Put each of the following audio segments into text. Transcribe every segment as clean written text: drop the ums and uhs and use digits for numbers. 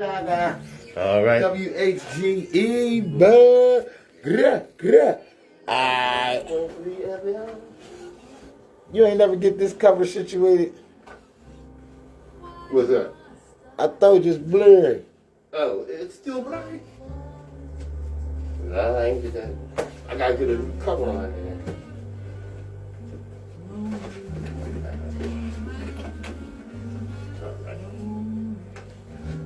All right. WHGE, bud. You ain't never get this cover situated. What's that? I told you it's blurry. Oh, it's still blurry? Nah, I ain't get that. I gotta get a new cover on there.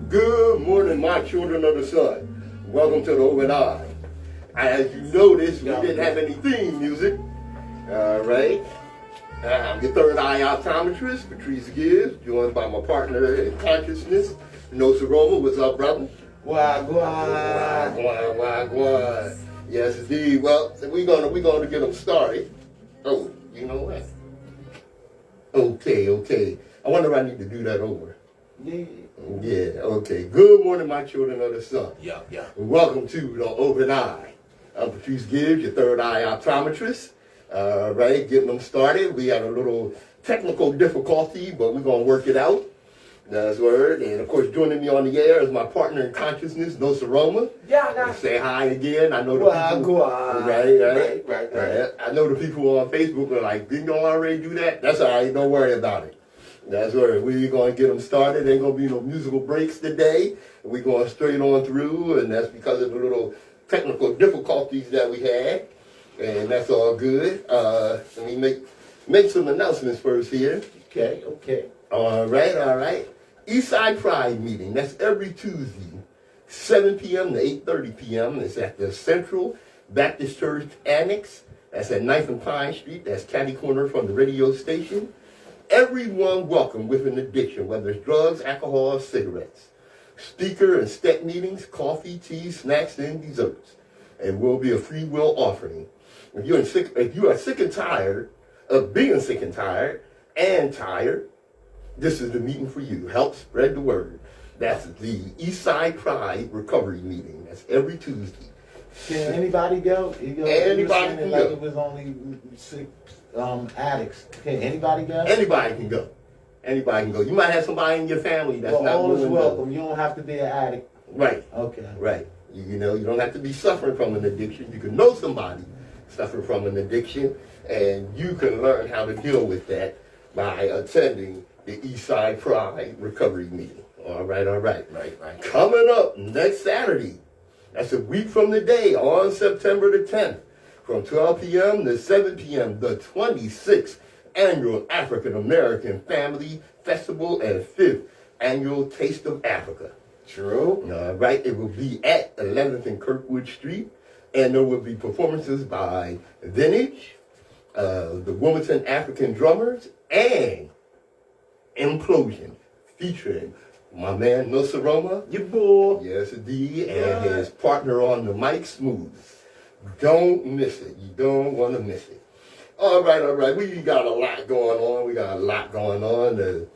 Good morning, my children of the sun. Welcome to the Open Eye. As you noticed, we didn't have any theme music. All right. I'm your third eye optometrist, Patrice Gibbs, joined by my partner in consciousness, Nsoromma. What's up, brother? Wagwan. Yes, indeed. Well, we're gonna get them started. Oh, you know what? Okay. I wonder if I need to do that over. Yeah, okay. Good morning, my children of the sun. Yeah. Welcome to the Open Eye. I'm Patrice Gibbs, your third eye optometrist. Right, getting them started. We had a little technical difficulty, but we're going to work it out. That's word. And of course, joining me on the air is my partner in consciousness, Nsoromma. Yeah. Say hi again. I know the people. Right. I know the people on Facebook are like, didn't you already do that? That's all right. Don't worry about it. That's word. We're going to get them started. Ain't going to be no musical breaks today. We're going straight on through, and that's because of the little technical difficulties that we had. And that's all good. Let me make some announcements first here. Okay. All right. Eastside Pride meeting. That's every Tuesday, 7 p.m. to 8:30 p.m. It's at the Central Baptist Church Annex. That's at 9th and Pine Street. That's catty corner from the radio station. Everyone welcome with an addiction, whether it's drugs, alcohol, or cigarettes. Speaker and step meetings, coffee, tea, snacks, and desserts. And will be a free will offering. If you are sick and tired of being sick and tired, this is the meeting for you. Help spread the word. That's the Eastside Pride Recovery Meeting. That's every Tuesday. Can anybody go? Anybody can go. Like it was only sick addicts. Can anybody go? Anybody can go. You might have somebody in your family that's not all is willing welcome. You don't have to be an addict. Right. Okay. Right. You don't have to be suffering from an addiction. You can know somebody suffering from an addiction, and you can learn how to deal with that by attending the Eastside Pride Recovery Meeting. All right. Right. Coming up next Saturday, that's a week from today, on September the 10th, from 12 p.m. to 7 p.m., the 26th Annual African American Family Festival and 5th Annual Taste of Africa. True. All right. It will be at 11th and Kirkwood Street, and there will be performances by Vintage, the Wilmington African Drummers, and Implosion, featuring my man Nsoromma, Your boy. yes indeed, and his partner on the mic, Smooth. Don't miss it. You don't want to miss it. All right. We got a lot going on.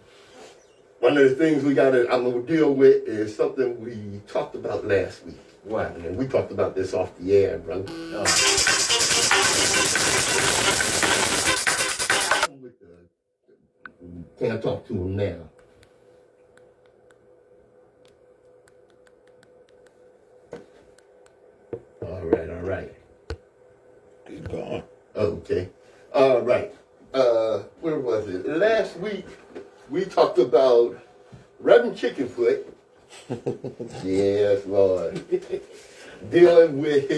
One of the things I'm going to deal with is something we talked about last week. What? And we talked about this off the air, brother. Can't talk to him now. All right. He's gone. Okay. All right. Where was it? Last week, we talked about Reverend Chickenfoot. Yes, Lord. Dealing with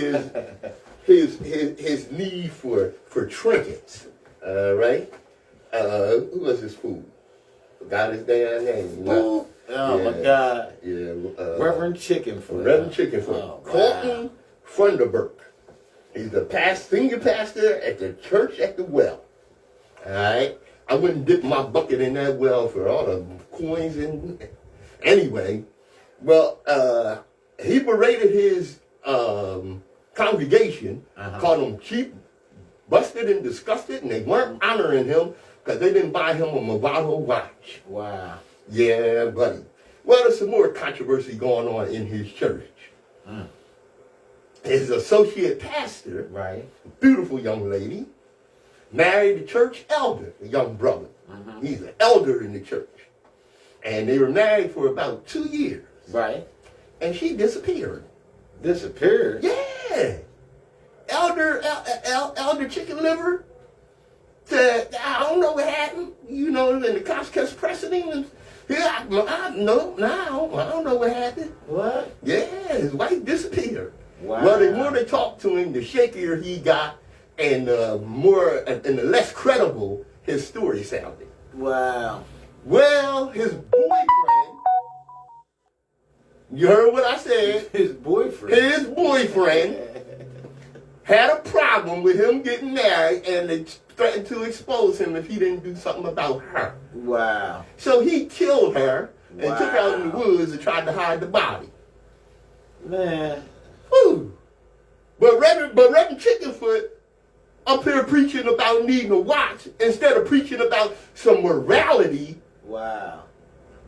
his need for trinkets. All right. Who was this fool? Forgot his damn name. Oh my God. Yeah. Reverend Chickenfoot. Reverend Chickenfoot. Colton Funderburk. He's the senior pastor at the church at the well. All right. I wouldn't dip my bucket in that well for all the coins and anyway. Well, he berated his congregation, called them cheap, busted, and disgusted, and they weren't honoring him because they didn't buy him a Movado watch. Wow. Yeah, buddy. Well, there's some more controversy going on in his church. His associate pastor, Right. beautiful young lady, married the church elder, a young brother. He's an elder in the church. And they were married for about 2 years. Right. And she disappeared. Disappeared? Yeah. Elder Chicken Liver said, I don't know what happened. You know, and the cops kept pressing him. And, I don't know what happened. What? Yeah, his wife disappeared. Wow. Well, the more they talked to him, the shakier he got, and the less credible his story sounded. Wow. Well, his boyfriend, you heard what I said? His boyfriend. His boyfriend had a problem with him getting married, and they threatened to expose him if he didn't do something about her. Wow. So he killed her and Wow. took her out in the woods and tried to hide the body. Man. Whew. But Reverend Chickenfoot up here preaching about needing a watch instead of preaching about some morality. Wow.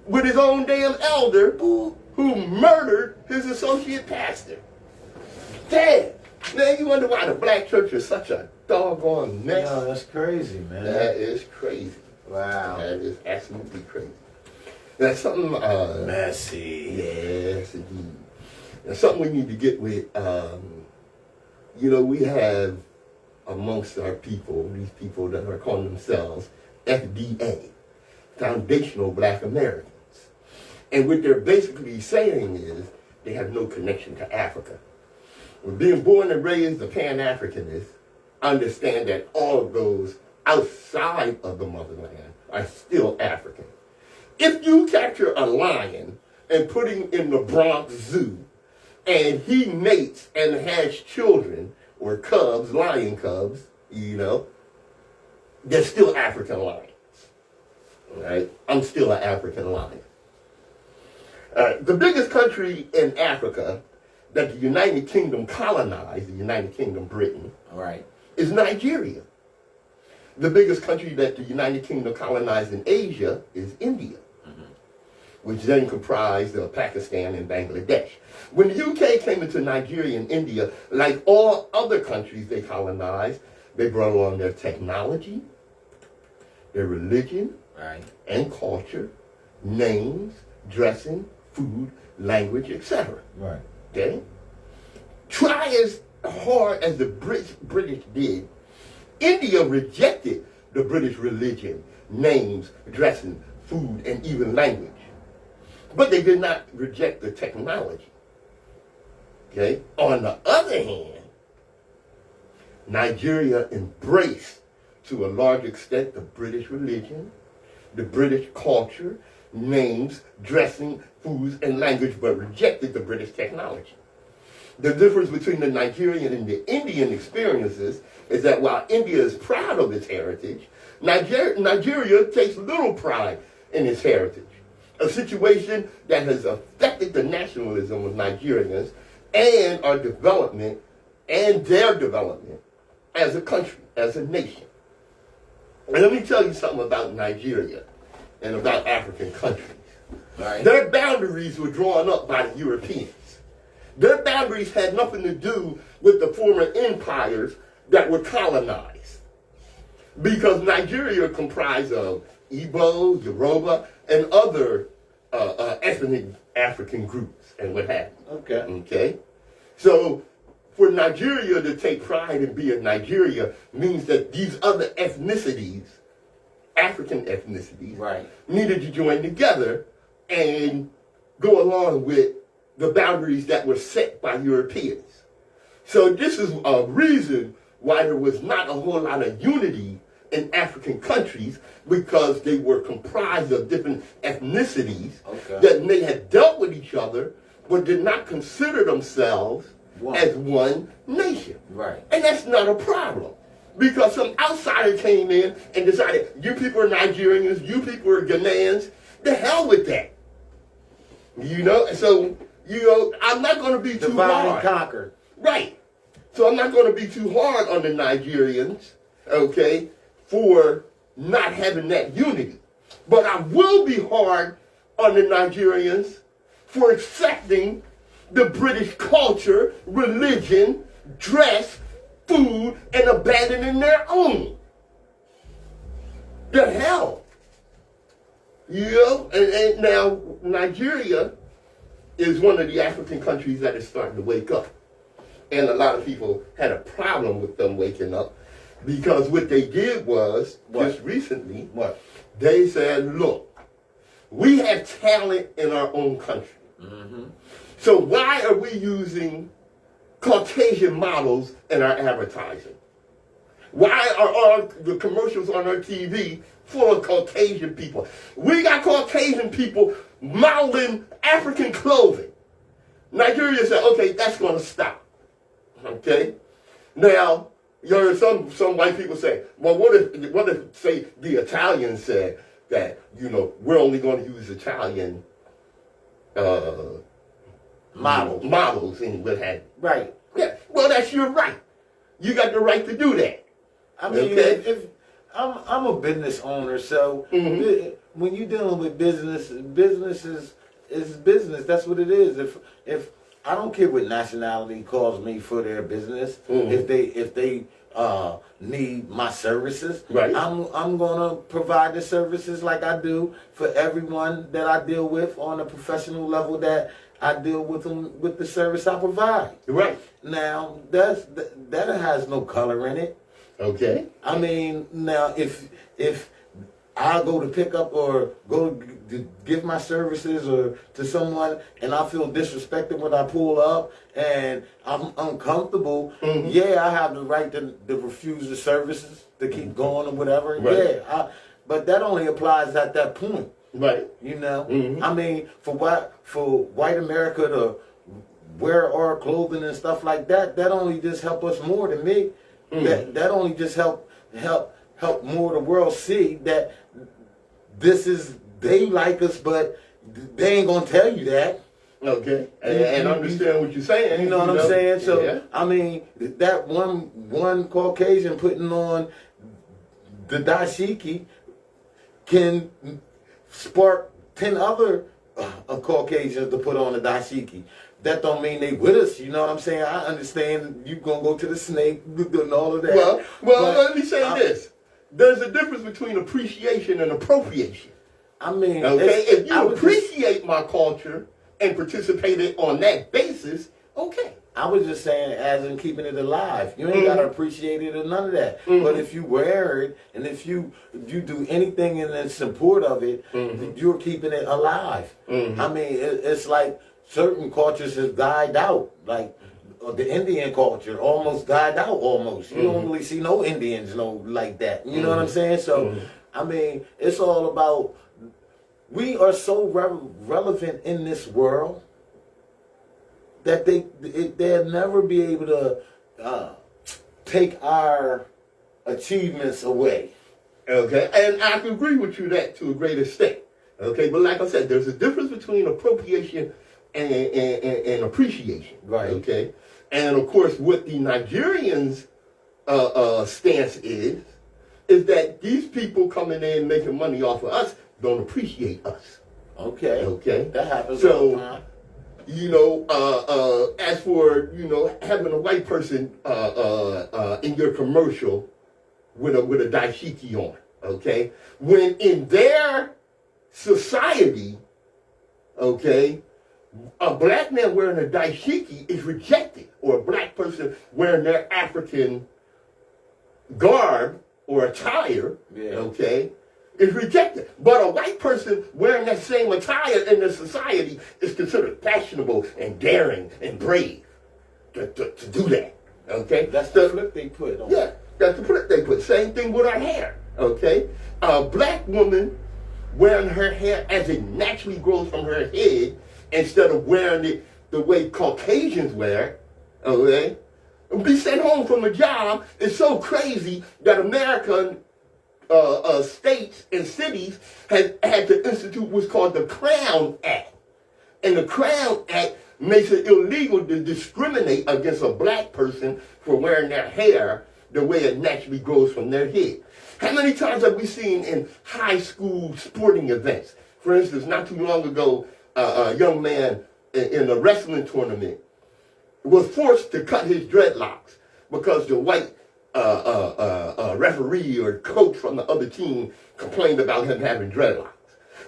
With his own damn elder who murdered his associate pastor. Damn. Man, you wonder why the black church is such a doggone mess. No, that's crazy, man. That is crazy. Wow. That is absolutely crazy. That's something Messy. yes, indeed. That's something we need to get with. We have amongst our people, these people that are calling themselves FDA, Foundational Black Americans. And what they're basically saying is they have no connection to Africa. When being born and raised a Pan-Africanist, understand that all of those outside of the motherland are still African. If you capture a lion and put him in the Bronx Zoo, and he mates and has children, or cubs, lion cubs, they're still African lions. Right? I'm still an African lion. The biggest country in Africa that the United Kingdom colonized, the United Kingdom, Britain, Right. is Nigeria. The biggest country that the United Kingdom colonized in Asia is India, which then comprised of Pakistan and Bangladesh. When the UK came into Nigeria and India, like all other countries they colonized, they brought along their technology, their religion, Right. and culture, names, dressing, food, language, etc. Right. Okay? Try as hard as the British did, India rejected the British religion, names, dressing, food, and even language. But they did not reject the technology. Okay? On the other hand, Nigeria embraced, to a large extent, the British religion, the British culture, names, dressing, foods, and language, but rejected the British technology. The difference between the Nigerian and the Indian experiences is that while India is proud of its heritage, Nigeria takes little pride in its heritage. A situation that has affected the nationalism of Nigerians and our development and their development as a country, as a nation. And let me tell you something about Nigeria and about African countries. Right. Their boundaries were drawn up by the Europeans. Their boundaries had nothing to do with the former empires that were colonized. Because Nigeria comprised of Igbo, Yoruba, and other ethnic African groups and what have you. Okay. Okay? So, for Nigeria to take pride in being Nigeria means that these other ethnicities, African ethnicities, Right. needed to join together and go along with the boundaries that were set by Europeans. So this is a reason why there was not a whole lot of unity in African countries, because they were comprised of different ethnicities that may have dealt with each other but did not consider themselves as one nation. Right. And that's not a problem, because some outsider came in and decided, you people are Nigerians, you people are Ghanaians, the hell with that. So, I'm not going to be too Divide and hard. conquer. Right. So I'm not going to be too hard on the Nigerians, okay, for not having that unity. But I will be hard on the Nigerians for accepting the British culture, religion, dress, food, and abandoning their own. The hell. And now Nigeria is one of the African countries that is starting to wake up. And a lot of people had a problem with them waking up because what they did was, just recently, they said, look, we have talent in our own country. So why are we using Caucasian models in our advertising? Why are all the commercials on our TV full of Caucasian people? We got Caucasian people modeling African clothing. Nigeria said, okay, that's going to stop. Okay? Now, you heard some white people say, well, what if, say, the Italians said that, we're only going to use Italian models and what have you. Right. Yeah, well, that's your right. You got the right to do that. I mean, if I'm a business owner, so when you're dealing with business is business. That's what it is. If I don't care what nationality calls me for their business, if they need my services, right. I'm gonna provide the services like I do for everyone that I deal with on a professional level that I deal with them with the service I provide. Right. Now that has no color in it. Okay. I mean, now if I go to pick up or go to give my services or to someone and I feel disrespected when I pull up and I'm uncomfortable, yeah, I have the right to refuse the services to keep going or whatever. Right. Yeah, but that only applies at that point. Right. I mean, for white America to wear our clothing and stuff like that, that only just help us more than me. That only just help more the world see that they like us, but they ain't gonna tell you that. Okay, and understand what you're saying. You know what I'm saying? So yeah. I mean, that one Caucasian putting on the dashiki can spark 10 other Caucasians to put on the dashiki. That don't mean they with us, you know what I'm saying? I understand you gonna go to the snake and all of that. Well, let me say this. There's a difference between appreciation and appropriation. I mean, okay, if you appreciate my culture and participated on that basis, okay. I was just saying, as in keeping it alive. You ain't gotta appreciate it or none of that. But if you wear it and if you do anything in support of it, you're keeping it alive. I mean, it's like certain cultures have died out, like the Indian culture almost died out almost. You don't really see no Indians like that. You know what I'm saying? So, I mean, it's all about, we are so relevant in this world that they'll never be able to take our achievements away. Okay, and I can agree with you that to a great extent. Okay, but like I said, there's a difference between appropriation and appreciation. Right. Okay, and of course, what the Nigerians' stance is that these people coming in making money off of us don't appreciate us. Okay. Okay. That happens all the time. As for, having a white person in your commercial with a dashiki on, okay? When in their society, okay, a black man wearing a dashiki is rejected, or a black person wearing their African garb or attire, okay, is rejected. But a white person wearing that same attire in their society is considered fashionable and daring and brave to do that. Okay? That's the flip they put on. Yeah, that's the flip they put. Same thing with our hair. Okay? A black woman wearing her hair as it naturally grows from her head instead of wearing it the way Caucasians wear it, okay? And be sent home from a job is so crazy that American states and cities had to institute what's called the Crown Act. And the Crown Act makes it illegal to discriminate against a black person for wearing their hair the way it naturally grows from their head. How many times have we seen in high school sporting events? For instance, not too long ago, a young man in a wrestling tournament was forced to cut his dreadlocks because the white referee or coach from the other team complained about him having dreadlocks.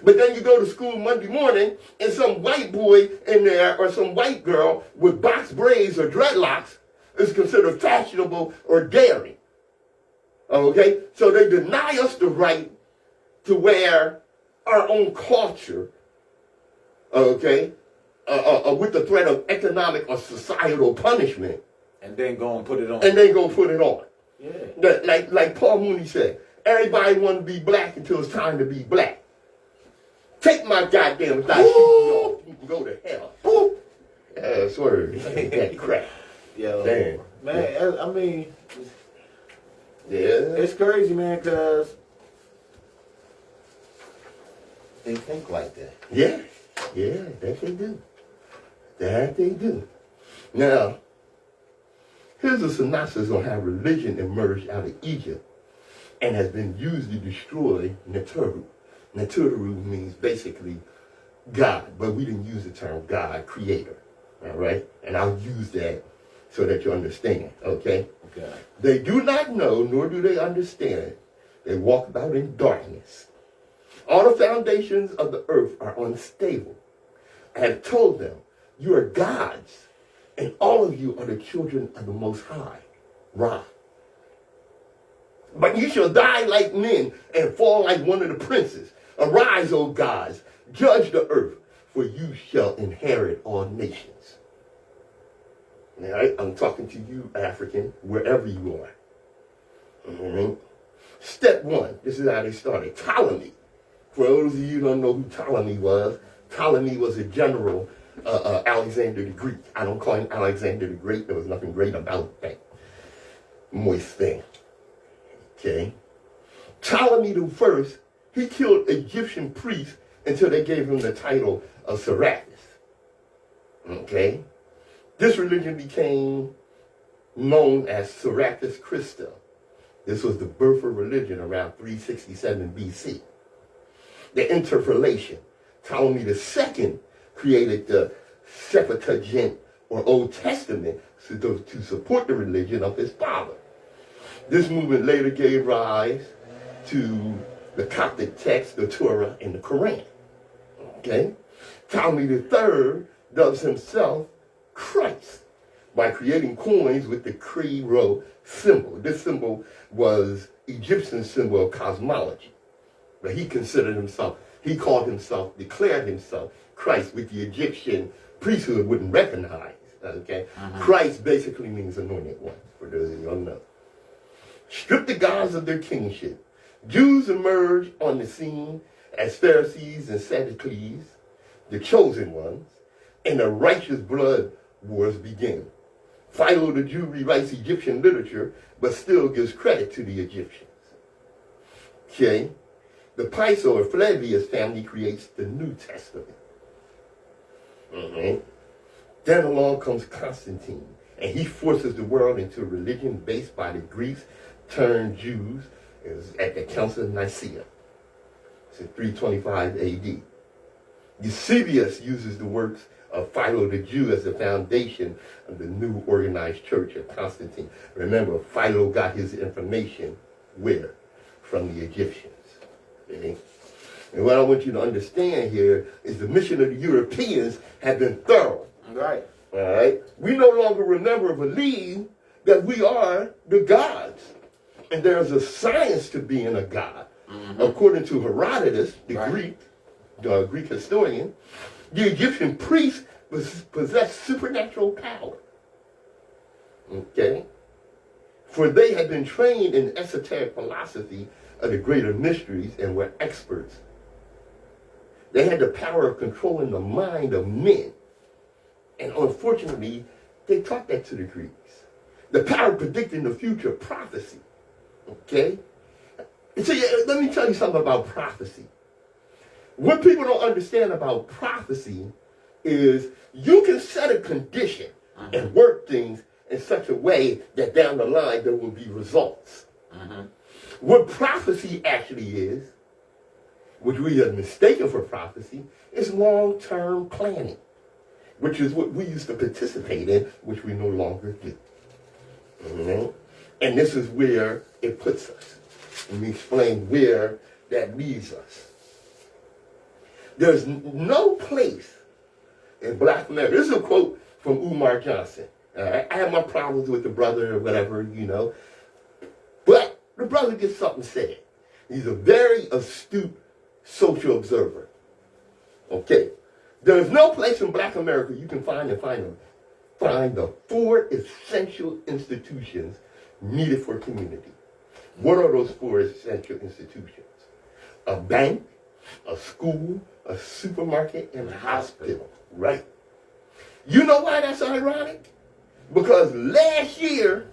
But then you go to school Monday morning and some white boy in there or some white girl with box braids or dreadlocks is considered fashionable or daring. Okay? So they deny us the right to wear our own culture, okay, with the threat of economic or societal punishment. And then go and put it on. And then go put it on. Yeah. Like Paul Mooney said, everybody want to be black until it's time to be black. Take my goddamn thigh, you can go to hell. Boop. That's word. That crap. Yo, damn. Man, I mean, Yeah. it's crazy, man, because they think like that. Yeah. Yeah, that they do. That they do. Now, here's a synopsis on how religion emerged out of Egypt and has been used to destroy Nsoromma. Nsoromma means basically God, but we didn't use the term God, creator. All right? And I'll use that so that you understand, okay? Okay. They do not know, nor do they understand. They walk about in darkness. All the foundations of the earth are unstable. I have told them, you are gods, and all of you are the children of the Most High, Ra. But you shall die like men and fall like one of the princes. Arise, O gods, judge the earth, for you shall inherit all nations. All right, I'm talking to you, African, wherever you are. Mm-hmm. Step one, this is how they started. Ptolemy. For those of you who don't know who Ptolemy was a general, Alexander the Greek. I don't call him Alexander the Great. There was nothing great about that moist thing. Okay. Ptolemy the First, he killed Egyptian priests until they gave him the title of Serapis. Okay. This religion became known as Serapis Christa. This was the birth of religion around 367 BC. The interpolation. Ptolemy II created the Septuagint or Old Testament to support the religion of his father. This movement later gave rise to the Coptic text, the Torah, and the Quran. Okay? Ptolemy III dubs himself Christ by creating coins with the Kree symbol. This symbol was Egyptian symbol of cosmology. But he declared himself Christ, which the Egyptian priesthood wouldn't recognize. Okay? Christ basically means anointed one, for those of you who don't know. Strip the gods of their kingship. Jews emerged on the scene as Pharisees and Sadducees, the chosen ones, and the righteous blood wars begin. Philo the Jew rewrites Egyptian literature, but still gives credit to the Egyptians. Okay? The Piso or Flavius family creates the New Testament. Then along comes Constantine, and he forces the world into a religion based by the Greeks turned Jews. It was at the Council of Nicaea. It's in 325 AD. Eusebius uses the works of Philo the Jew as the foundation of the new organized church of Constantine. Remember, Philo got his information where? From the Egyptians. Okay? And what I want you to understand here is the mission of the Europeans had been thorough. Right. All right? We no longer remember or believe that we are the gods. And there's a science to being a god. According to Herodotus, the Greek historian, the Egyptian priests possessed supernatural power. Okay? For they had been trained in esoteric philosophy of the greater mysteries and were experts. They had the power of controlling the mind of men. And unfortunately, they taught that to the Greeks. The power of predicting the future, prophecy. Okay? So let me tell you something about prophecy. What people don't understand about prophecy is you can set a condition and work things in such a way that down the line there will be results. What prophecy actually is, which we are mistaken for prophecy, is long-term planning, which is what we used to participate in, which we no longer do. And this is where it puts us. Let me explain where that leaves us. There's no place in Black America. This is a quote from Umar Johnson. I have my problems with the brother or whatever, but the brother gets something said. He's a very astute social observer. Okay. There's no place in Black America you can find the 4 essential institutions needed for community. What are those 4 essential institutions? A bank, a school, a supermarket, and a hospital. Right? You know why that's ironic? Because last year,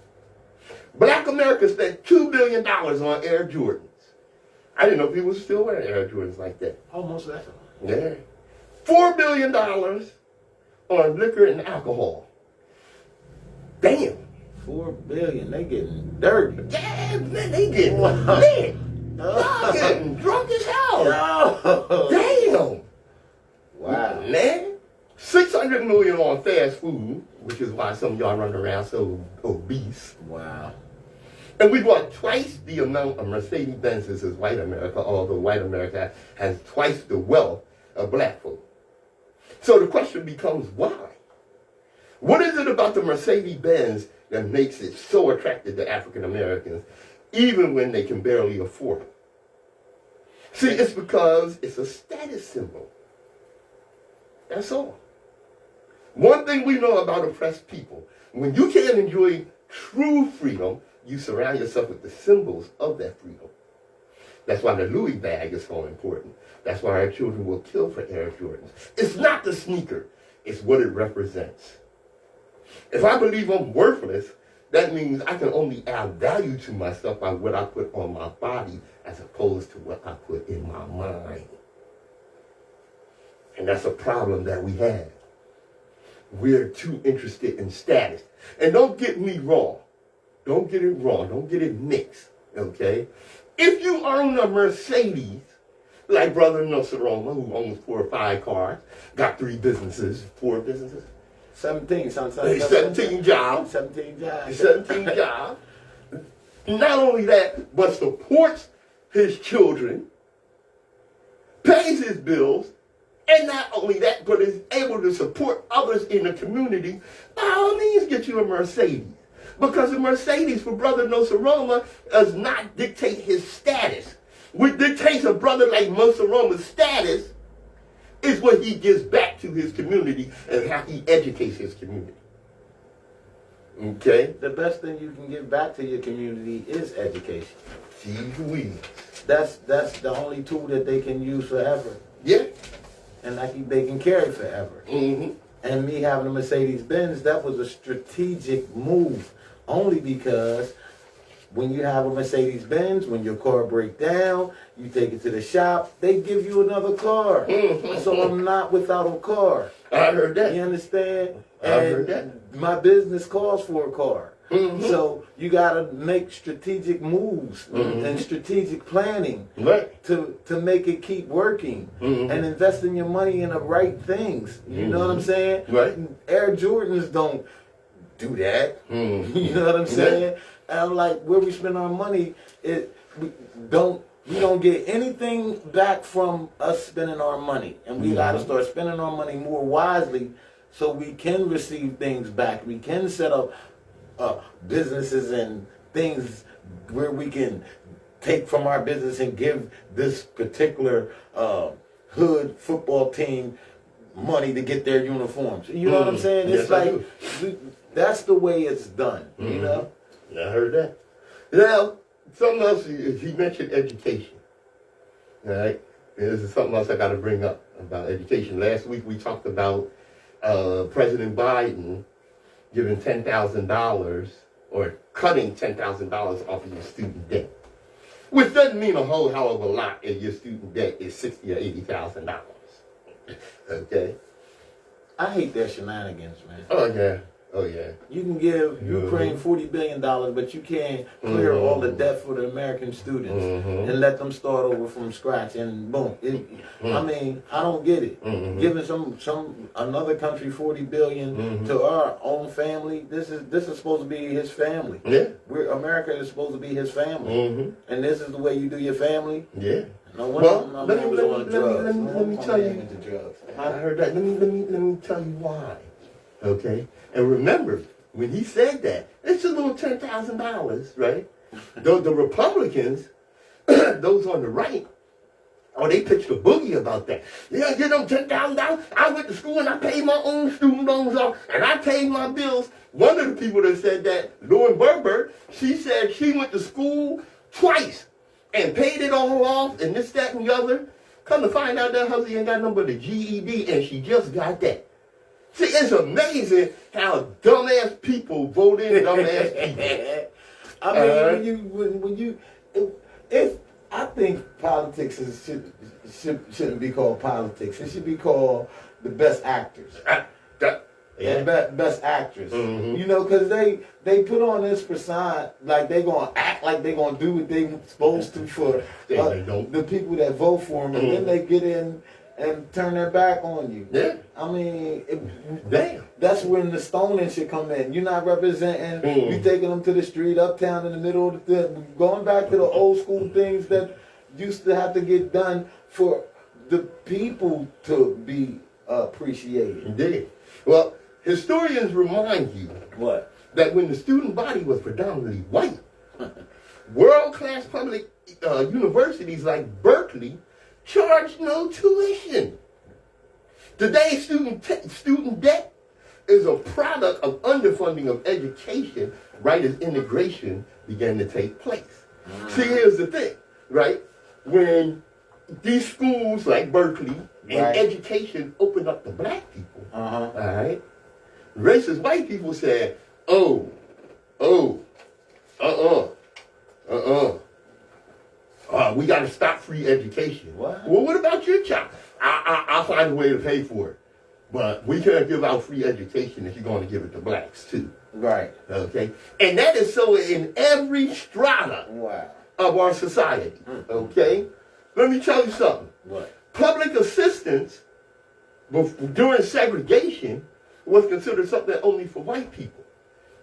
Black America spent $2 billion on Air Jordans. I didn't know people were still wearing Air Jordans like that. Almost that. Yeah. $4 billion on liquor and alcohol. Damn. $4 billion. They getting dirty. Yeah, man, they getting lit. Y'all getting drunk as hell. No. Damn. Wow. Man. $600 million on fast food, which is why some of y'all run around so obese. Wow. And we bought twice the amount of Mercedes-Benzes as white America, although white America has twice the wealth of black folk. So the question becomes, why? What is it about the Mercedes-Benz that makes it so attractive to African Americans, even when they can barely afford it? See, it's because it's a status symbol. That's all. One thing we know about oppressed people, when you can't enjoy true freedom, you surround yourself with the symbols of that freedom. That's why the Louis bag is so important. That's why our children will kill for Air Jordans. It's not the sneaker, it's what it represents. If I believe I'm worthless, that means I can only add value to myself by what I put on my body as opposed to what I put in my mind. And that's a problem that we have. We're too interested in status. And don't get me wrong. Don't get it wrong. Don't get it mixed. Okay? If you own a Mercedes, like Brother Nsoromma, who owns 4 or 5 cars, got 3 businesses, 4 businesses. 17 jobs. 17 jobs. 17 jobs. Not only that, but supports his children, pays his bills, and not only that, but is able to support others in the community. By all means, get you a Mercedes. Because a Mercedes for Brother Nsoromma does not dictate his status. What dictates a brother like Nsoromma's status is what he gives back to his community and how he educates his community. Okay? The best thing you can give back to your community is education. Gee whiz. That's the only tool that they can use forever. Yeah. And they can carry forever. Mm-hmm. And me having a Mercedes-Benz, that was a strategic move. Only because when you have a Mercedes-Benz, when your car breaks down, you take it to the shop, they give you another car. Mm-hmm. So I'm not without a car. I heard that. You understand? I heard that. My business calls for a car. Mm-hmm. So you got to make strategic moves and strategic planning to make it keep working and invest in your money in the right things. You know what I'm saying? Right. Air Jordans don't do that. You know what I'm saying? And I'm like, where we spend our money, we don't get anything back from us spending our money. And we got to start spending our money more wisely so we can receive things back. We can set up businesses and things where we can take from our business and give this particular hood football team money to get their uniforms. You know what I'm saying? It's that's the way it's done. You know? I heard that. Now, something else, he mentioned education. All right? And this is something else I got to bring up about education. Last week we talked about President Biden giving $10,000 or cutting $10,000 off of your student debt, which doesn't mean a whole hell of a lot if your student debt is $60,000 or $80,000. Okay? I hate their shenanigans, man. Oh yeah. Oh yeah. You can give Ukraine $40 billion, but you can't clear all the debt for the American students and let them start over from scratch. And boom, I mean, I don't get it. Giving another country $40 billion to our own family. This is supposed to be his family. Yeah. America is supposed to be his family, and this is the way you do your family. Yeah. No wonder Well, my let man was on drugs. me tell you. Into drugs. I heard that. Let me tell you why. Okay? And remember, when he said that, it's a little $10,000, right? The Republicans, those on the right, oh, they pitched a boogie about that. Yeah, get them $10,000. I went to school and I paid my own student loans off and I paid my bills. One of the people that said that, Lauren Berber, she said she went to school twice and paid it all off and this, that, and the other. Come to find out that husband ain't got nothing but a GED and she just got that. See, it's amazing how dumbass people vote in dumbass people. I mean, if I think politics shouldn't be called politics. It should be called the best actors. Best actress. Mm-hmm. You know, because they put on this persona like they gonna act like they gonna do what they supposed to for the people that vote for them, and then they get in and turn their back on you. Yeah. I mean, Damn. that's when the stoning should come in. You're not representing. You taking them to the street, uptown, in the middle of the going back to the old school things that used to have to get done for the people to be appreciated. Indeed. Well, historians remind you What? that when the student body was predominantly white, world-class public universities like Berkeley charged no tuition. Today, student debt is a product of underfunding of education right as integration began to take place. See, here's the thing, right? When these schools like Berkeley and education opened up to black people, all right, racist white people said, we got to stop free education. What? Well, what about your child? I'll find a way to pay for it. But we can't give out free education if you're going to give it to blacks, too. Right. Okay? And that is so in every strata of our society. Okay? Let me tell you something. What? Public assistance during segregation was considered something only for white people.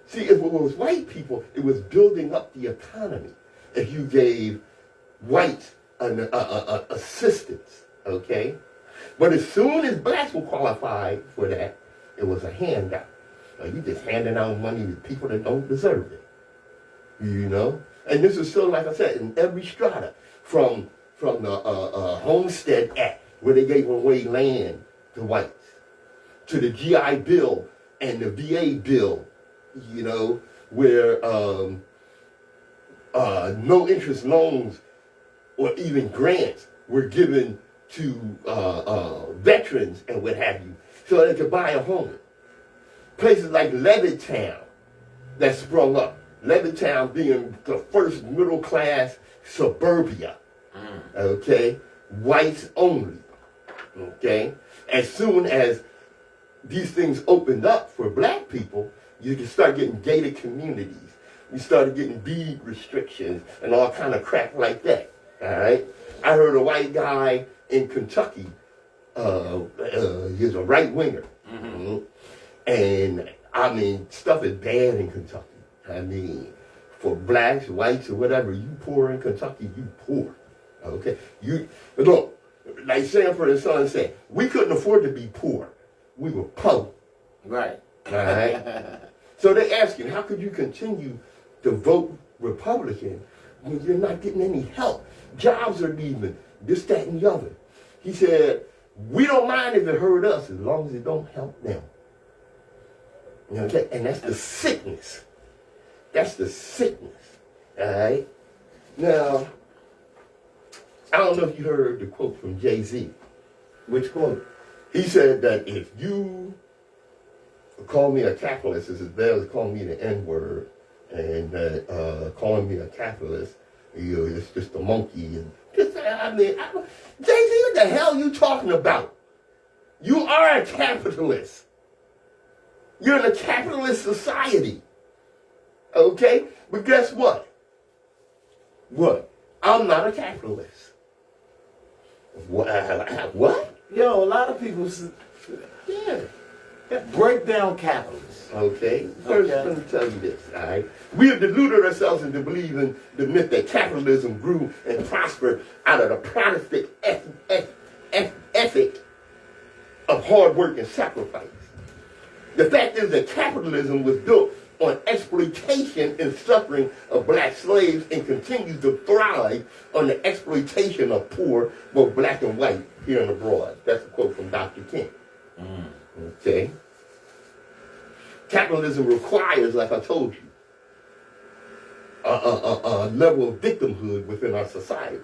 See, if it was white people, it was building up the economy. If you gave whites an assistance, okay? But as soon as blacks were qualified for that, it was a handout. You just handing out money to people that don't deserve it. You know? And this is still, like I said, in every strata, from the Homestead Act, where they gave away land to whites, to the GI Bill and the VA Bill, you know, where no interest loans or even grants were given to veterans and what have you, so they could buy a home. Places like Levittown that sprung up. Levittown being the first middle class suburbia. Okay? Whites only. Okay? As soon as these things opened up for black people, you could start getting gated communities. You started getting deed restrictions and all kind of crap like that. All right? I heard a white guy in Kentucky, he's a right winger. And I mean, stuff is bad in Kentucky. I mean, for blacks, whites, or whatever, you poor in Kentucky, you poor. Okay? You look, like Sanford and Son said, we couldn't afford to be poor. We were poor. Right. All right? So they ask him, how could you continue to vote Republican when you're not getting any help? Jobs are leaving, this, that, and the other. He said, we don't mind if it hurt us as long as it don't help them. Okay? And that's the sickness. That's the sickness. All right? Now, I don't know if you heard the quote from Jay-Z. Which quote? He said that if you call me a capitalist, it's as bad as calling me the N-word, and calling me a capitalist, you know, it's just a monkey. And just, I mean, Jay-Z, what the hell are you talking about? You are a capitalist. You're in a capitalist society. Okay? But guess what? What? I'm not a capitalist. What? Yo, a lot of people. Yeah. Break down capitalism. Okay? First, let me tell you this, all right? We have deluded ourselves into believing the myth that capitalism grew and prospered out of the Protestant ethic of hard work and sacrifice. The fact is that capitalism was built on exploitation and suffering of black slaves and continues to thrive on the exploitation of poor, both black and white, here and abroad. That's a quote from Dr. King. Okay? Capitalism requires, like I told you, a level of victimhood within our society.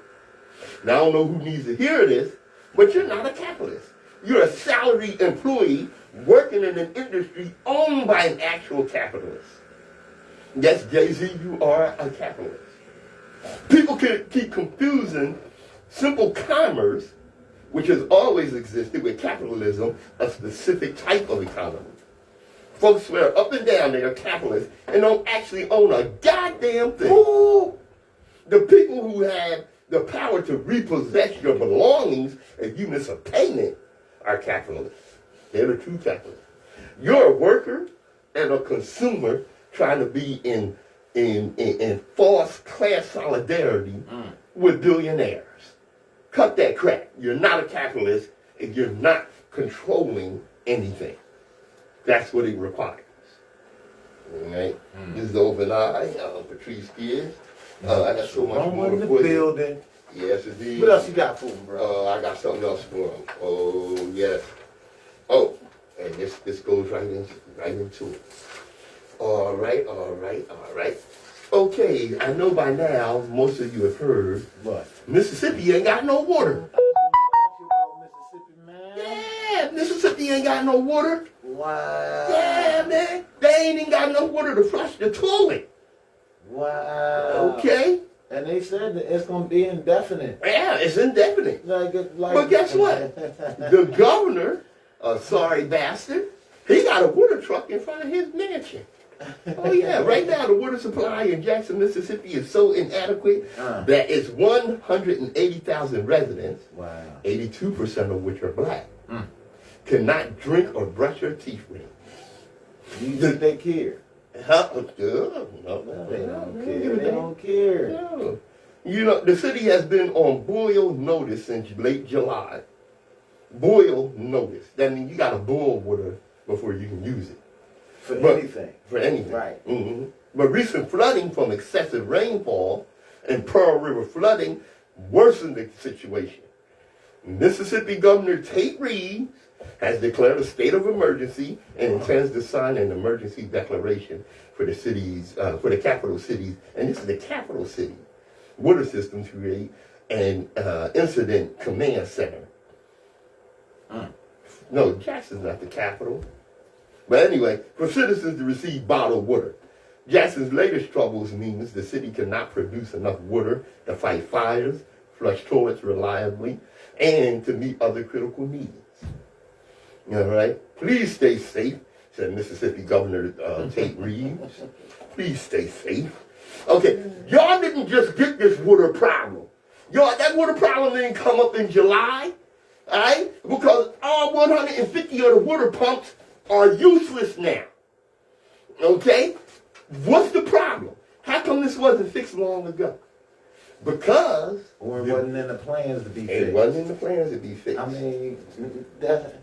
Now, I don't know who needs to hear this, but you're not a capitalist. You're a salaried employee working in an industry owned by an actual capitalist. Yes, Jay-Z, you are a capitalist. People can keep confusing simple commerce, which has always existed, with capitalism, a specific type of economy. Folks swear up and down they are capitalists and don't actually own a goddamn thing. Ooh. The people who have the power to repossess your belongings as units of payment are capitalists. They're the true capitalists. You're a worker and a consumer trying to be in false class solidarity with billionaires. Cut that crap. You're not a capitalist if you're not controlling anything. That's what it requires. All right? This is Open Eye. Patrice Gibbs. I got so much more in the for you. building. Yes, indeed. What else you got for him, bro? I got something else for him. Oh, yes. Oh, and this goes right into it. All right. Okay, I know by now most of you have heard, What? Mississippi ain't got no water. Mississippi, man. Yeah, Mississippi ain't got no water. Wow. Yeah, man. They ain't even got no water to flush the toilet. Wow. Okay? And they said that it's going to be indefinite. Yeah, it's indefinite. Like, But guess what? The governor, a sorry bastard, he got a water truck in front of his mansion. Oh yeah, right now the water supply in Jackson, Mississippi is so inadequate that it's 180,000 residents, Wow. 82% of which are black, cannot drink or brush their teeth with. You think they care? No, They don't care. They don't care. No. You know, the city has been on boil notice since late July. Boil notice. That means you got to boil water before you can use it. For anything. For anything. Right. But recent flooding from excessive rainfall and Pearl River flooding worsened the situation. Mississippi Governor Tate Reeves has declared a state of emergency and intends to sign an emergency declaration for the cities, for the capital cities, and this is the capital city, water system to create an incident command center. No, Jackson's not the capital. But anyway, for citizens to receive bottled water. Jackson's latest troubles means the city cannot produce enough water to fight fires, flush toilets reliably, and to meet other critical needs. All right? Please stay safe, said Mississippi Governor Tate Reeves. Please stay safe. Okay, y'all didn't just get this water problem. Y'all, that water problem didn't come up in July, all right? Because all 150 of the water pumps are useless now. Okay? What's the problem? How come this wasn't fixed long ago? Because... Or it wasn't in the plans to be fixed. It wasn't in the plans to be fixed. I mean, that...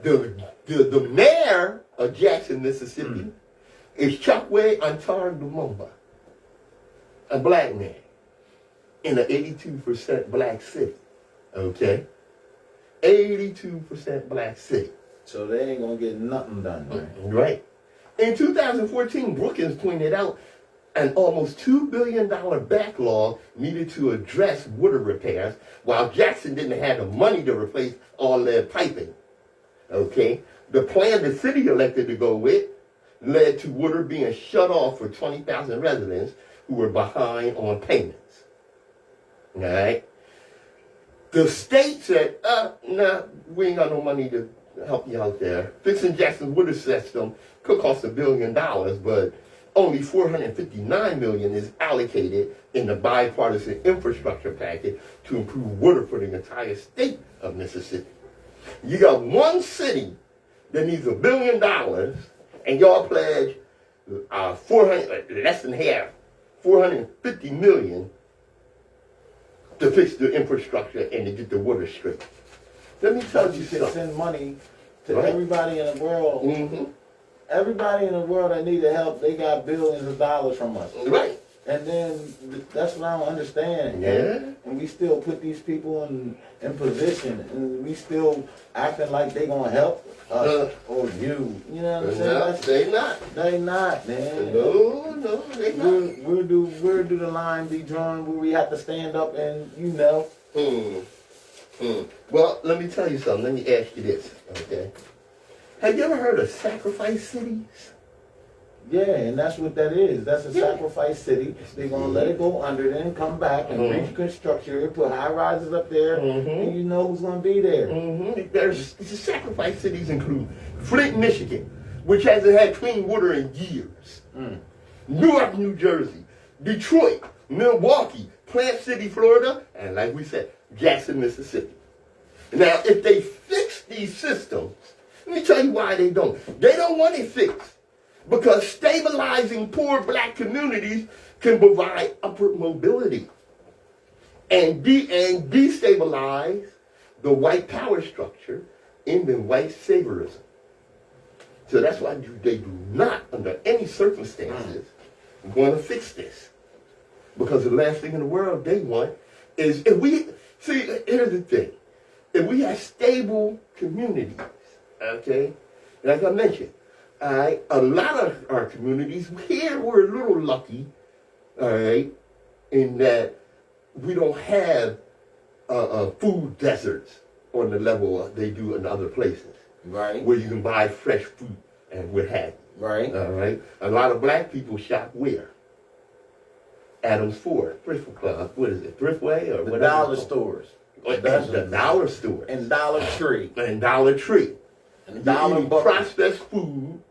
The mayor of Jackson, Mississippi, is Chokwe Lumumba, a black man in an 82% black city. Okay? 82% black city. So they ain't going to get nothing done, right? Right. In 2014, Brookings pointed out an almost $2 billion backlog needed to address water repairs, while Jackson didn't have the money to replace all their piping. Okay? The plan the city elected to go with led to water being shut off for 20,000 residents who were behind on payments. All right? The state said, nah, we ain't got no money to help you out there. Fixing Jackson's water system could cost $1 billion, but only $459 million is allocated in the bipartisan infrastructure package to improve water for the entire state of Mississippi. You got one city that needs $1 billion, and y'all pledge 400, less than half, 450 million to fix the infrastructure and to get the water straight. Let me tell you You can something. send money to Right. everybody in the world. Mm-hmm. Everybody in the world that needed help, they got billions of dollars from us. Right. And then that's what I don't understand. Yeah. And we still put these people in position, and we still acting like they gonna help us or you. You know what I'm saying? No, they not. They not, man. No, they not. Where do the line be drawn where we have to stand up and Well, let me tell you something. Let me ask you this, okay? Have you ever heard of sacrifice cities? Yeah, and that's what that is. That's a sacrifice city. They're gonna let it go under, then come back and reconstruct it, put high rises up there, and you know who's gonna be there. The sacrifice cities include Flint, Michigan, which hasn't had clean water in years. Newark, New Jersey, Detroit, Milwaukee, Plant City, Florida, and like we said, Jackson, Mississippi. Now, if they fix these systems, let me tell you why they don't. They don't want it fixed because stabilizing poor black communities can provide upward mobility and destabilize the white power structure in the white saviorism. So that's why they do not, under any circumstances, want to fix this. Because the last thing in the world they want is, if we, see, here's the thing. If we have stable communities, okay, like I mentioned, all right, a lot of our communities here, we're a little lucky, all right, in that we don't have food deserts on the level they do in other places. Right. Where you can buy fresh fruit and what have you. Right. All right. A lot of black people shop where? Adams Ford, Thrift Club, what is it, Thriftway or The whatever? dollar stores. The dollar store. And Dollar Tree. And Dollar Tree. And You're Dollar eating Bucket. processed food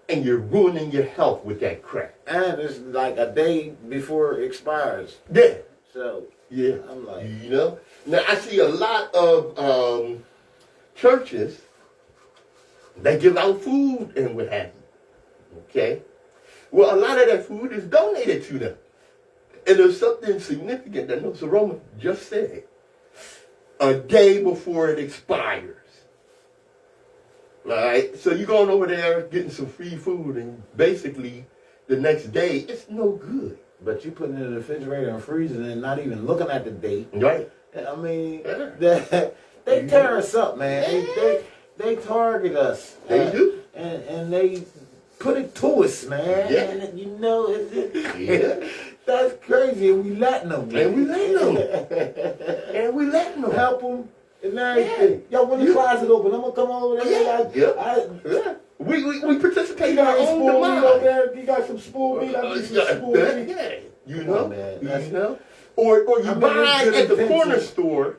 and you're ruining your health with that crap. And it's like a day before it expires. Yeah. So, Yeah. I'm like, You know? Now I see a lot of churches that give out food and what have you. Okay? Well, a lot of that food is donated to them. And there's something significant that Nsoromma just said. A day before it expires. All right? So you're going over there getting some free food and basically the next day, it's no good. but you put it in the refrigerator and freezing and not even looking at the date. Right? I mean, Yeah. they tear us up, man. They target us. They do. And they put it to us, man. Yeah. And you know, Yeah. that's crazy. And we letting them. And we letting them. And we letting them. Help them and everything. Yo, when the closet open, I'm gonna come over there. Yeah. We participate You in our got own spoon meat over demise. there. You got some spoon meat. I need some spoon meat. Yeah. You Come know? on, man. You know? Or you I mean, buy it's good at the corner intentions. store.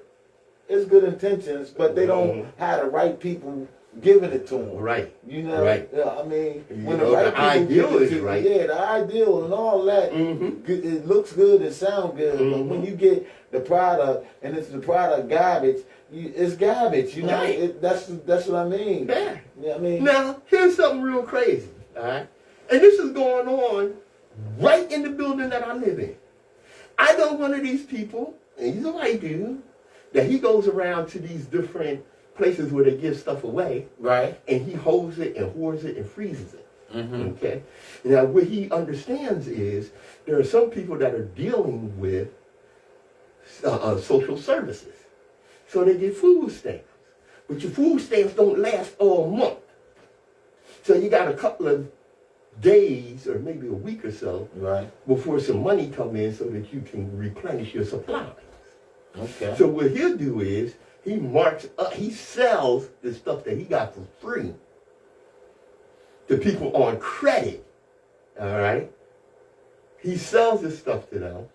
It's good intentions, but they don't have the right people giving it to them. Right. You know, Right. Yeah, I mean, You when know, the right the people ideal give it is to right. you, yeah, the ideal and all that, Mhm. it looks good and sound good, but Mhm. when you get the product and it's the product garbage, it's garbage. You know, Right. that's what I mean. Yeah. Yeah, I mean, Now, here's something real crazy, all right? And this is going on right in the building that I live in. I know one of these people, and he's a white dude, that he goes around to these different places where they give stuff away, right? and he holds it and hoards it and freezes it. Mm-hmm. Okay? Now, what he understands is there are some people that are dealing with social services. So they get food stamps. But your food stamps don't last all month. So you got a couple of days or maybe a week or so Right. before some money come in so that you can replenish your supplies. Okay. So what he'll do is he marks up, he sells the stuff that he got for free to people on credit. All right? He sells this stuff to them,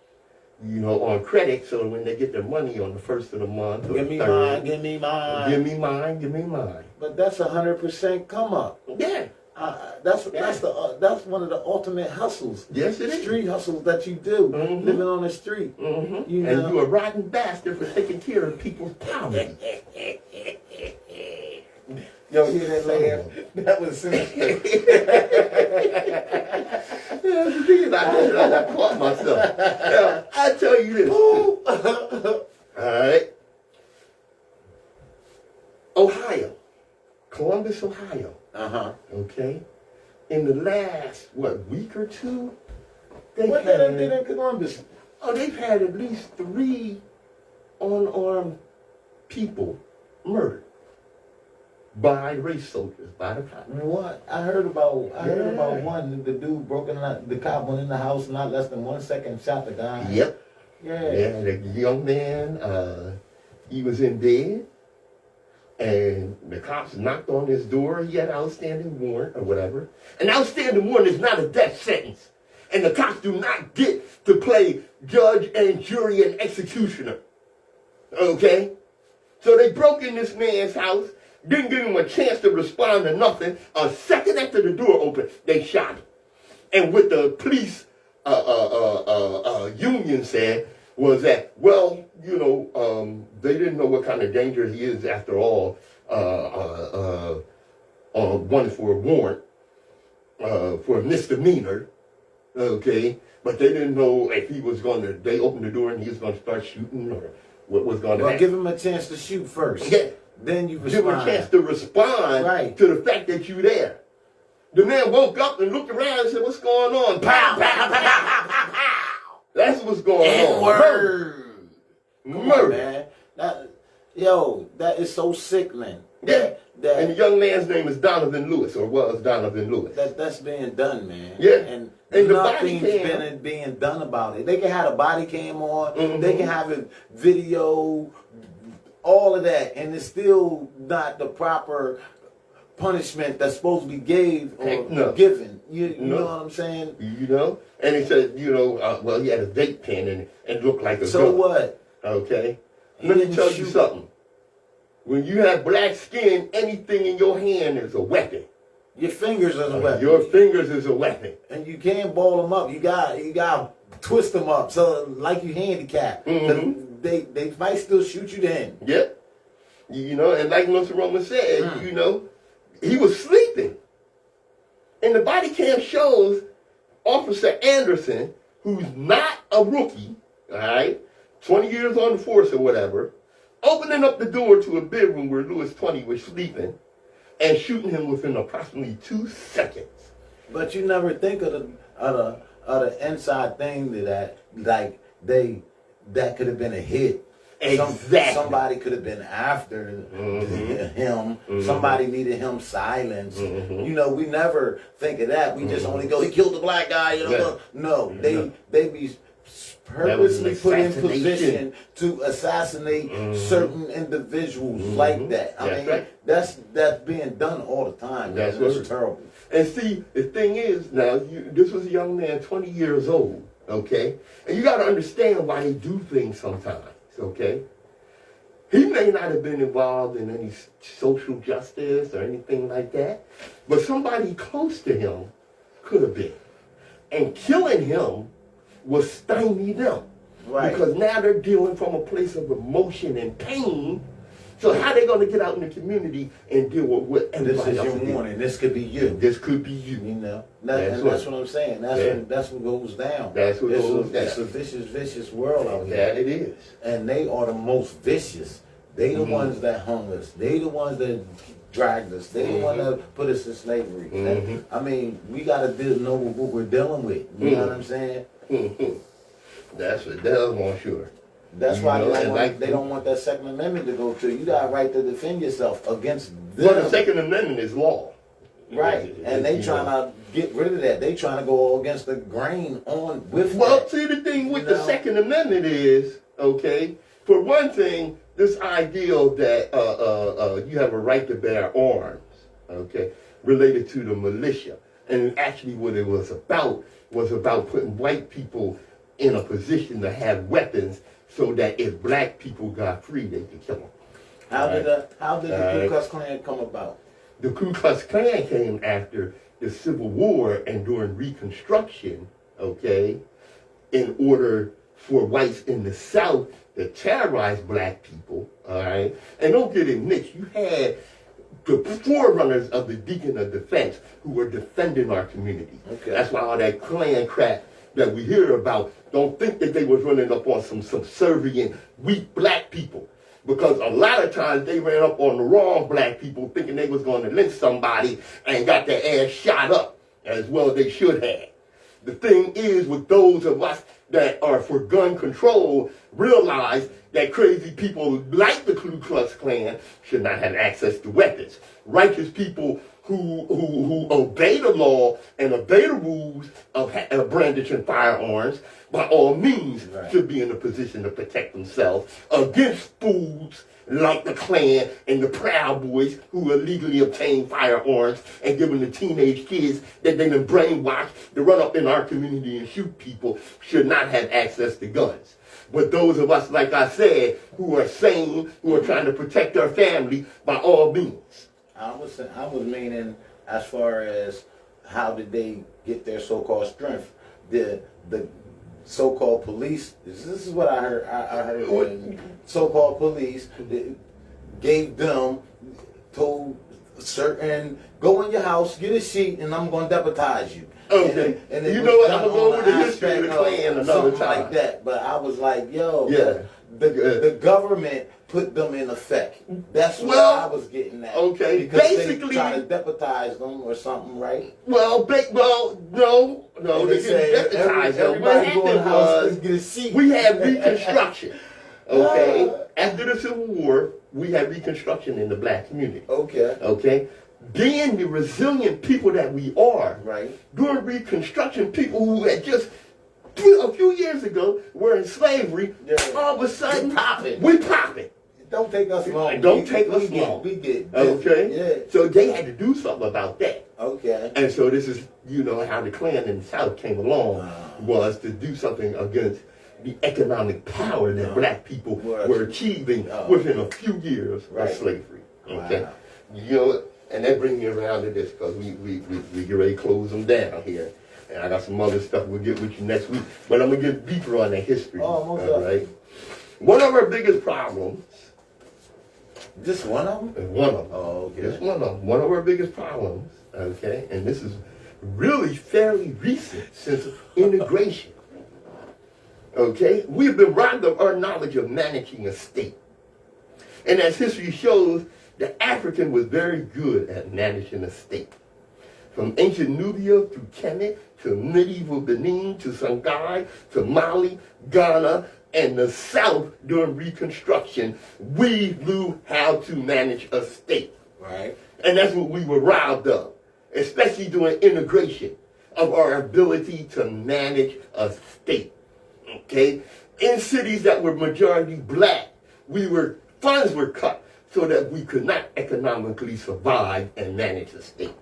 you know, on credit, so when they get their money on the first of the month or Give me third, mine. Give me mine. give me mine, give me mine. But that's 100% come up. Yeah. That's one of the ultimate hustles. Yes, it is. Street hustles that you do, Mhm. living on the street. Mm-hmm. You And know. you're a rotten bastard for taking care of people's poverty. Yo, hear that laugh? That was sinister. Yeah, the thing is, I caught myself. Now, I tell you this. All right. Ohio. Columbus, Ohio. Okay. In the last, week or two? What did they do in Columbus? Oh, they've had at least 3 unarmed people murdered by race soldiers, by the cops. What? I heard about one, the dude broke in the cop went in the house, not less than 1 second, shot the guy. Yep. Yeah. Yeah, the young man, he was in bed, and the cops knocked on his door. He had an outstanding warrant or whatever. An outstanding warrant is not a death sentence. And the cops do not get to play judge and jury and executioner. Okay? So they broke in this man's house, didn't give him a chance to respond to nothing. A second after the door opened, they shot him. And what the police union said was that, well, you know, they didn't know what kind of danger he is after all, one for a warrant, for a misdemeanor, okay? But they didn't know if he was going to, they opened the door and he was going to start shooting or what was going to happen. Give him a chance to shoot first. Yeah. Then you respond. Give him a chance to respond to the fact that you're there. The man woke up and looked around and said, what's going on? Pow, pow, pow, pow, pow, pow. That's what's going on. Murder. Murder. Man. That is so sickening. Yeah. And the young man's name is Donovan Lewis, or was Donovan Lewis. That's being done, man. Yeah. And nothing's being done about it. They can have a body cam on. Mm-hmm. They can have a video, all of that, and it's still not the proper punishment that's supposed to be given. You know what I'm saying? You know? And he said, you know, well, he had a vape pen and looked like a So gun. what? Okay? Let me tell you something. When you have black skin, anything in your hand is a weapon. Your fingers is a weapon. Your fingers is a weapon. And you can't ball them up. You got twist them up. So like you handicapped. Mm-hmm. They might still shoot you then. Yep. You know, and like Nsoromma said, you know, he was sleeping. And the body cam shows Officer Anderson, who's not a rookie, all right, 20 years on the force or whatever, opening up the door to a bedroom where Lewis 20 was sleeping and shooting him within approximately 2 seconds. But you never think of the inside thing that could have been a hit. Exactly. Somebody could have been after him. Somebody needed him silenced. You know, we never think of that. We just only go, he killed the black guy. You know, no, they be purposely put in position to assassinate certain individuals like that. I mean, that's being done all the time. That's terrible. And see, the thing is, now, this was a young man, 20 years old, okay? And you got to understand why they do things sometimes, okay? He may not have been involved in any social justice or anything like that, but somebody close to him could have been. And killing him will stymie them. Right. Because now they're dealing from a place of emotion and pain. So how they going to get out in the community and deal with what everybody else is? This is your warning. This could be you. This could be you. You know, that's what I'm saying. That's what goes down. That's what goes down. It's a vicious world out here. That it is. And they are the most vicious. They the ones that hung us. They the ones that dragged us. They the ones that put us in slavery. I mean, we got to know what we're dealing with. You know what I'm saying? That's what they're on sure. That's why they don't want that Second Amendment to go through. You got a right to defend yourself against them. Well, the Second Amendment is law. Right. And they trying to get rid of that. They trying to go against the grain with that. Well, see, the thing with the Second Amendment is, okay, for one thing, this ideal that you have a right to bear arms, okay, related to the militia. And actually what it was about putting white people in a position to have weapons so that if black people got free, they could kill them. How did the Ku Klux Klan come about? The Ku Klux Klan came after the Civil War and during Reconstruction, okay, in order for whites in the South to terrorize black people, all right? And don't get it mixed. You had the forerunners of the Deacon of Defense who were defending our community. Okay. That's why all that Klan crap that we hear about, don't think that they was running up on some subservient, weak black people. Because a lot of times they ran up on the wrong black people thinking they was going to lynch somebody and got their ass shot up as well as they should have. The thing is, with those of us that are for gun control, realize that crazy people like the Ku Klux Klan should not have access to weapons. Righteous people who obey the law and obey the rules of brandishing firearms, by all means, should be in a position to protect themselves against fools like the Klan and the Proud Boys who illegally obtain firearms and giving the teenage kids that they've been brainwashed to run up in our community and shoot people should not have access to guns. But those of us, like I said, who are sane, who are trying to protect our family, by all means. I was meaning as far as how did they get their so-called strength? The so-called police. This is what I heard. I heard so-called police gave them, told certain, go in your house, get a sheet, and I'm going to deputize you. Okay. And you know what? I'm going to go over the history of the Klan another time. Like that. But I was like, yo, yeah. The government put them in effect. That's what I was getting at. Okay. Because basically, they try to deputize them or something, right? No, they didn't deputize them. What happened was we had Reconstruction. Okay. After the Civil War, we had Reconstruction in the black community. Okay. Okay. Being the resilient people that we are, right? During Reconstruction, people who had just a few years ago were in slavery, all of a sudden we popping. Don't take us long. Don't take us long. We get okay. Yeah. So they had to do something about that. Okay. And so this is, how the Klan in the South came along, was to do something against the economic power that black people were achieving within a few years of slavery. Okay. Wow. And that brings me around to this, because we get ready to close them down here. And I got some other stuff we'll get with you next week. But I'm going to get deeper on that history. All right? One of our biggest problems. Just one of them? One of them. Oh, okay. Just one of them. One of our biggest problems, okay? And this is really fairly recent, since integration. Okay? We've been robbed of our knowledge of managing a state. And as history shows, the African was very good at managing a state. From ancient Nubia through Kemet to medieval Benin to Songhai to Mali, Ghana, and the South during Reconstruction, we knew how to manage a state. Right. And that's what we were robbed of, especially during integration, of our ability to manage a state. Okay? In cities that were majority black, funds were cut so that we could not economically survive and manage a state.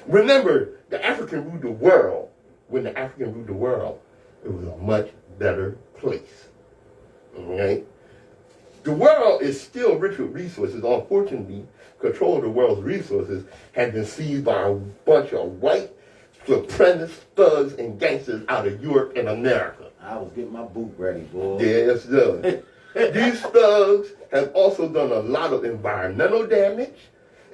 Remember, the African ruled the world. When the African ruled the world, it was a much better place. All right? The world is still rich with resources. Unfortunately, control of the world's resources has been seized by a bunch of white supremacist thugs and gangsters out of Europe and America. I was getting my boot ready, boy. Yes, sir. These thugs have also done a lot of environmental damage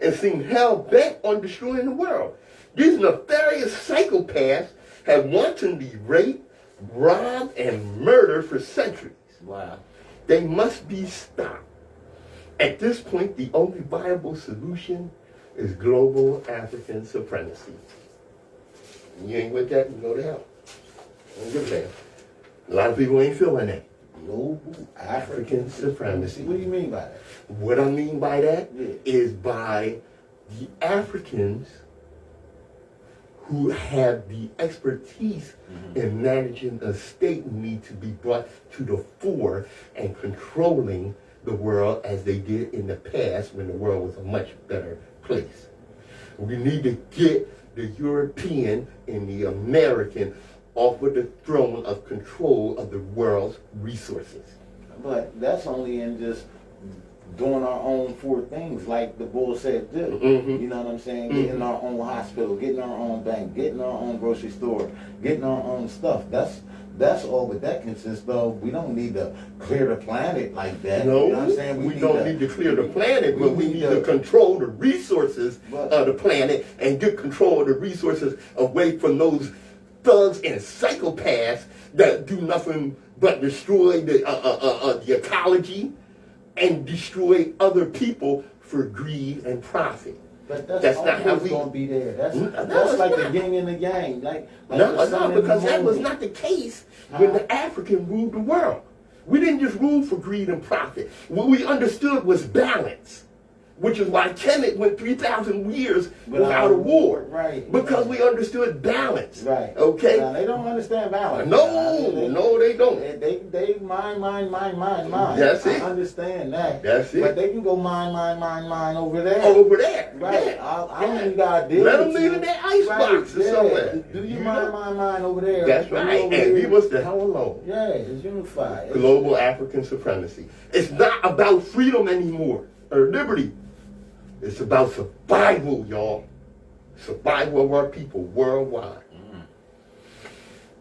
and seem hell-bent on destroying the world. These nefarious psychopaths have wantonly raped, robbed, and murdered for centuries. Wow. They must be stopped. At this point, the only viable solution is global African supremacy. You ain't with that, you go to hell. Don't give a damn. A lot of people ain't feeling that. Global African supremacy. What do you mean by that? What I mean by that is by the Africans who have the expertise in managing a state need to be brought to the fore and controlling the world as they did in the past when the world was a much better place. We need to get the European and the American off of the throne of control of the world's resources. But that's only in just doing our own four things, like the bull said do. You know what I'm saying? Getting our own hospital, getting our own bank, getting our own grocery store, getting our own stuff. That's That's all what that consists of. We don't need to clear the planet like that. No, you know what I'm saying? we don't need to clear the planet, but we need to control the resources of the planet and get control of the resources away from those thugs and psychopaths that do nothing but destroy the ecology and destroy other people for greed and profit. But that's not how we gonna be there. That's like the yin and the yang. No, because that was not the case when the African ruled the world. We didn't just rule for greed and profit. What we understood was balance, which is why Kemet went 3,000 years without a war. Right. Because we understood balance. Right. Okay? Now, they don't understand balance. No, they don't. They mine. That's it. I understand that. That's it. But they can go mine over there. Over there. Right. Yeah. I don't even got to deal Let with them live in their icebox or somewhere. Do you mine over there? That's right. And leave us the hell alone. Yeah, it's unified. Global African supremacy. It's not about freedom anymore, or liberty. It's about survival, y'all. Survival of our people worldwide.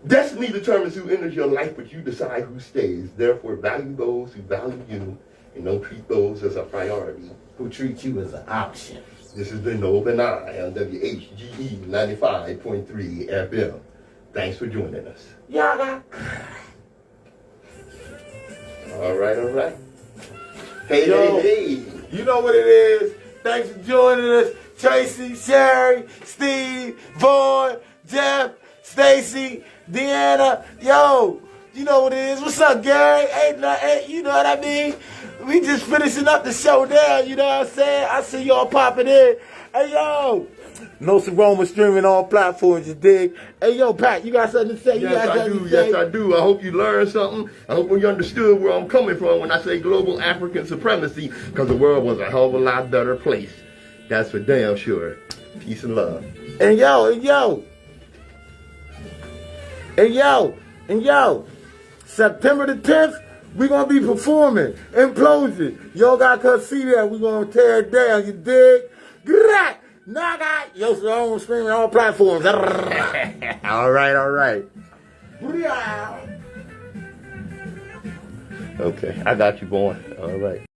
Destiny determines who enters your life, but you decide who stays. Therefore, value those who value you, and don't treat those as a priority. Who treat you as an option. This has been Nova and I on WHGE 95.3 FM. Thanks for joining us. Yaga. All right. Hey, Yo, hey. You know what it is. Thanks for joining us. Tracy, Sherry, Steve, Vaughn, Jeff, Stacy, Deanna. Yo, you know what it is. What's up, Gary? Ain't, you know what I mean? We just finishing up the show now, you know what I'm saying? I see y'all popping in. Hey, yo. Nsoromma streaming all platforms, you dig? Hey, yo, Pat, you got something to say? Yes, I do. I hope you learned something. I hope you understood where I'm coming from when I say global African supremacy, because the world was a hell of a lot better place. That's for damn sure. Peace and love. And yo, September the 10th, we're going to be performing Implosion. Y'all got to come see that. We're going to tear it down, you dig? Naga! Yo, so I'm streaming all platforms. All right. Okay, I got you, boy. All right.